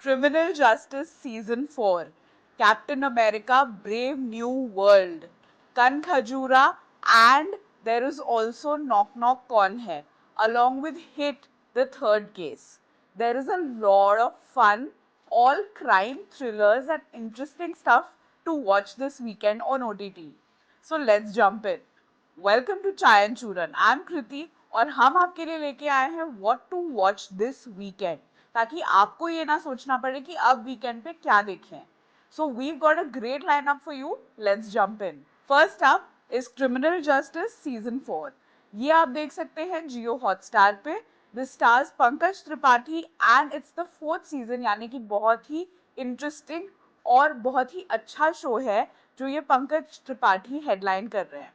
Criminal Justice Season 4, Captain America Brave New World, Kan Khajura, and there is also Knock Knock Kaun Hai, along with Hit, the third case. There is a lot of fun, all crime thrillers and interesting stuff to watch this weekend on OTT. So let's jump in. Welcome to chai and churan. I M कृति और हम आपके लिए लेके आए हैं what to watch this weekend, ताकि आपको ये ना सोचना पड़े कि अब वीकेंड पे क्या देखें। So we got a great line up for you, let's jump in. First up is criminal justice season 4। ये आप देख सकते हैं जियो हॉटस्टार पे। The stars Pankaj Tripathi and it's the fourth season, यानी कि बहुत ही इंटरेस्टिंग और बहुत ही अच्छा शो है जो ये पंकज त्रिपाठी हेडलाइन कर रहे हैं।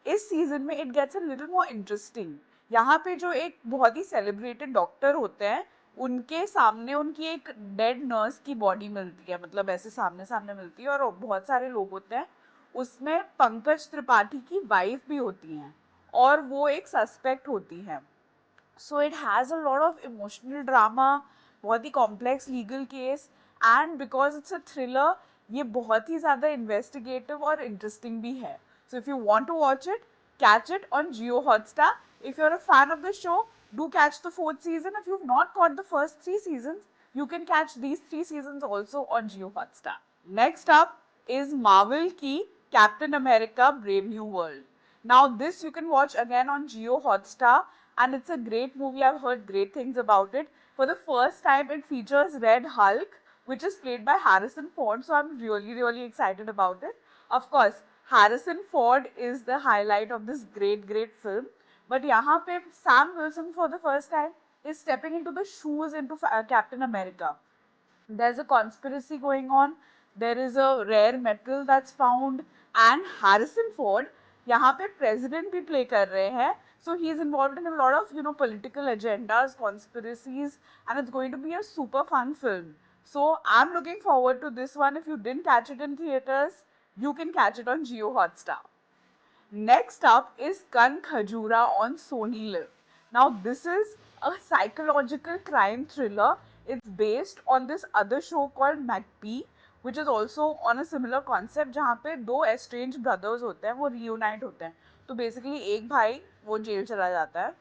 इस सीजन में it gets a little more interesting. यहाँ पे जो एक बहुत ही सेलिब्रेटेड डॉक्टर होते हैं, उनके सामने उनकी एक डेड नर्स की बॉडी मिलती है, मतलब ऐसे सामने सामने मिलती है, और बहुत सारे लोग होते हैं। उसमें पंकज त्रिपाठी की वाइफ भी होती हैं और वो एक सस्पेक्ट होती है। So it has a lot of emotional drama, बहुत ही complex legal case, and because it's a thriller, ये बहुत ही ज़्यादा इन्वेस्टिगेटिव और इंटरेस्टिंग भी है। So if you want to watch it, catch it on Geo Hotstar. If you're a fan of the show, do catch the fourth season. If you've not caught the first 3 seasons, you can catch these 3 seasons also on Geo Hotstar. Next up is Marvel ki Captain America Brave New World. Now this you can watch again on Geo Hotstar, and it's a great movie. I've heard great things about it. For the first time it features Red Hulk, which is played by Harrison Ford, so I'm really excited about it. Of course, Harrison Ford is the highlight of this great film. But यहाँ पे Sam Wilson for the first time is stepping into the shoes into Captain America. There's a conspiracy going on, there is a rare metal that's found, and Harrison Ford यहाँ पे president भी play कर रहे हैं. So he is involved in a lot of political agendas, conspiracies, and it's going to be a super fun film. So I'm looking forward to this one. If you didn't catch it in theaters, you can catch it on Geo Hotstar. Next up is Kan Khajura on Sony Live. Now this is a psychological crime thriller. It's based on this other show called McPee, which is also on a similar concept, जहाँ पे दो estranged brothers होते हैं, वो reunite होते हैं। तो basically एक भाई वो जेल चला जाता है,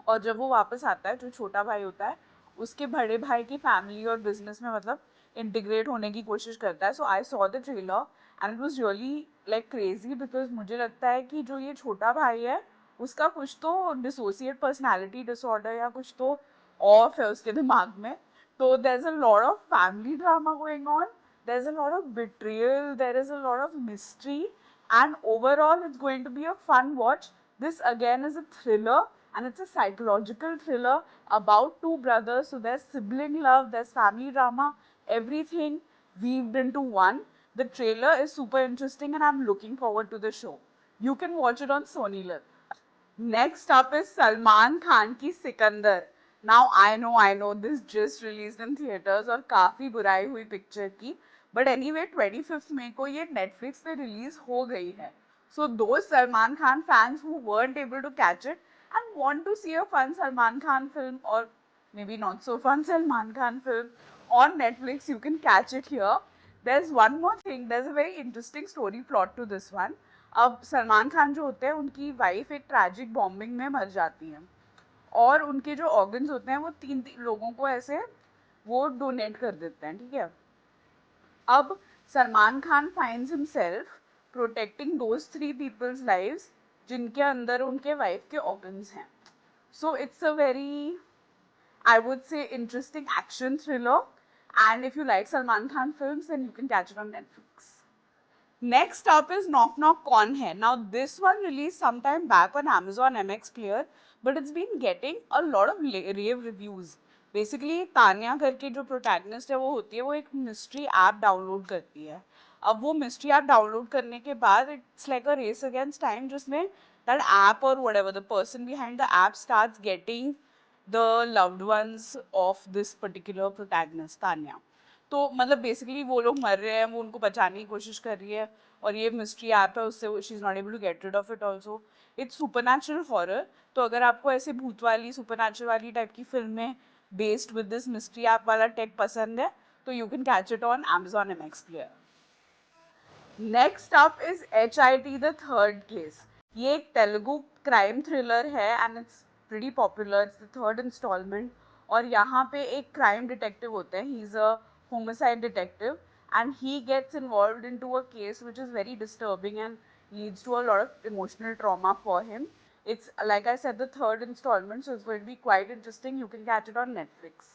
और जब वो वापस आता है, जो छोटा भाई होता है उसके बड़े भाई की फैमिली और बिजनेस में मतलब इंटीग्रेट होने की कोशिश करता है। So I saw the trailer and it was really like crazy, because मुझे लगता है कि जो ये छोटा भाई है उसका कुछ तो डिसोसिएट पर्सनैलिटी डिसऑर्डर या कुछ तो ऑफ है उसके दिमाग में। तो there is a lot of family drama going on, there is a lot of betrayal, there is a lot of mystery, and overall it's going to be a fun watch. This again is a thriller, and it's a psychological thriller about two brothers. So there's sibling love, there's family drama, everything weaved into one. The trailer is super interesting and I'm looking forward to the show. You can watch it on Sony Live. Next up is Salman Khan की Sikandar. Now I know this just released in theaters और काफी बुराई हुई picture की, but anyway 25th मई को ये Netflix पे release हो गई है. So those Salman Khan fans who weren't able to catch it and want to see a fun Salman Khan film, or maybe not so fun Salman Khan film on Netflix, you can catch it here. There's one more thing, there's a very interesting story plot to this one. अब सलमान खान जो होते हैं उनकी wife एक tragic bombing में मर जाती है, और उनके जो ऑर्गन्स होते हैं वो तीन लोगों को ऐसे वो डोनेट कर देते हैं, ठीक है। अब Salman Khan finds himself protecting those 3 peoples lives जिनके अंदर उनके वाइफ के ऑर्गन्स हैं। So it's a very, I would say, interesting action thriller, and if you like Salman Khan films, then you can catch it on Netflix. Next up is Knock Knock Kaun Hai. Now this one released sometime back on Amazon MX Player, but it's been getting a lot of rave reviews. Basically Tanya करके जो protagonist है वो होती है, वो एक mystery app download करती है। अब वो मिस्ट्री ऐप डाउनलोड करने के बाद it's like a race against time, जिसमें दैट ऐप और whatever the person behind the app starts getting the loved ones of this particular protagonist Tanya. तो मतलब बेसिकली वो लोग मर रहे हैं, वो उनको बचाने की कोशिश कर रही है, और ये मिस्ट्री ऐप है, उससे she is not able to get rid of it also. It's supernatural horror. तो अगर आपको ऐसे भूत वाली सुपर नेचुरल वाली टाइप की फिल्में based with this mystery app वाला टेक पसंद है तो you can catch it on Amazon MX Player. Next up is HIT the third case. ये एक तेलुगु क्राइम थ्रिलर है and it's pretty popular. It's the third instalment. और यहाँ पे एक क्राइम डिटेक्टिव होते हैं. He is a homicide detective and he gets involved into a case which is very disturbing and leads to a lot of emotional trauma for him. It's, like I said, the third installment, so it's going to be quite interesting. You can catch it on Netflix.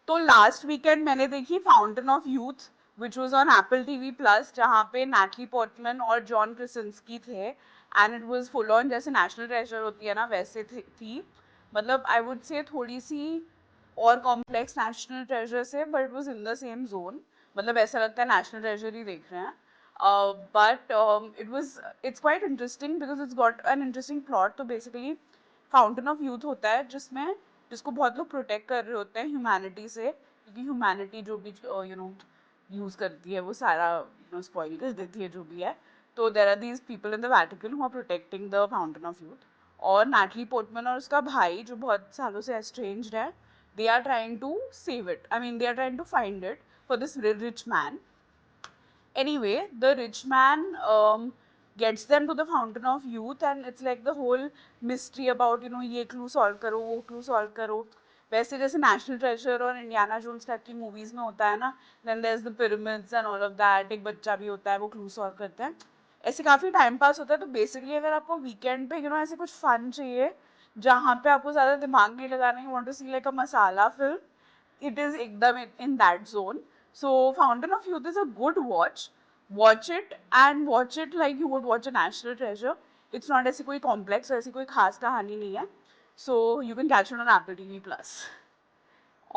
तो last weekend मैंने देखी fountain of youth which was on Apple TV plus, जहाँ पे Natalie Portman और John क्रिसिंस्की थे and it was full on जैसे National treasure होती है ना वैसे थी. मतलब आई वुड से थोड़ी सी और कॉम्प्लेक्स नेशनल ट्रेजर से, but it was in the same zone. मतलब ऐसा लगता है नेशनल ट्रेजर ही देख रहे हैं. But it's quite interesting because it's got an interesting plot. तो basically फाउंटेन ऑफ यूथ होता है जिसको बहुत लोग प्रोटेक्ट कर रहे होते हैं ह्यूमैनिटी से, क्योंकि ह्यूमैनिटी जो भी यूज करती है वो सारा स्पॉइल कर देती है जो भी है. तो there are these people in the Vatican who are protecting the fountain of youth. और नैटली पोर्टमैन और उसका भाई जो बहुत सालों से एस्ट्रेंज्ड है, they are trying to save it. I mean, they are trying to find it for this rich man. Anyway, the rich man gets them to the fountain of youth and it's like the whole mystery about ये clue solve करो वो clue solve करो. वैसे जैसे National Treasure और Indiana Jones type की movies में होता है ना, then there is the pyramids and all of that. एक बच्चा भी होता है वो क्लू सॉल्व करता है. ऐसे काफी टाइम पास होता है. तो बेसिकली अगर आपको वीकेंड पे ऐसे कुछ फन चाहिए जहाँ पे आपको ज्यादा दिमाग नहीं लगाना, you want to see like a masala film, it is ekdam in that zone. So Fountain of Youth is a good watch. Watch it and watch it like you would watch a national treasure. It's not ऐसी कोई complex, ऐसी कोई खास कहानी नहीं है. So you can catch it on Apple TV Plus.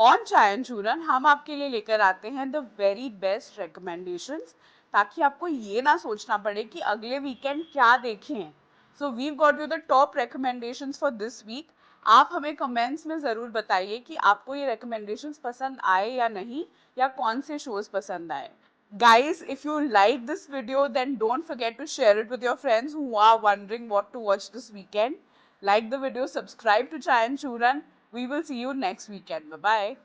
On चाय and चूरन हम आपके लिए लेकर आते हैं द वेरी बेस्ट रिकमेंडेशंस, ताकि आपको ये ना सोचना पड़े कि अगले वीकेंड क्या देखें. So we got you the top recommendations for this week. आप हमें कमेंट्स में ज़रूर बताइए कि आपको ये रिकमेंडेशंस पसंद आए या नहीं, या कौन से शोज पसंद आए. Guys, if you like this video, then don't forget to share it with your friends who are wondering what to watch this weekend. Like the video, subscribe to Chai and Churan. We will see you next weekend. Bye bye.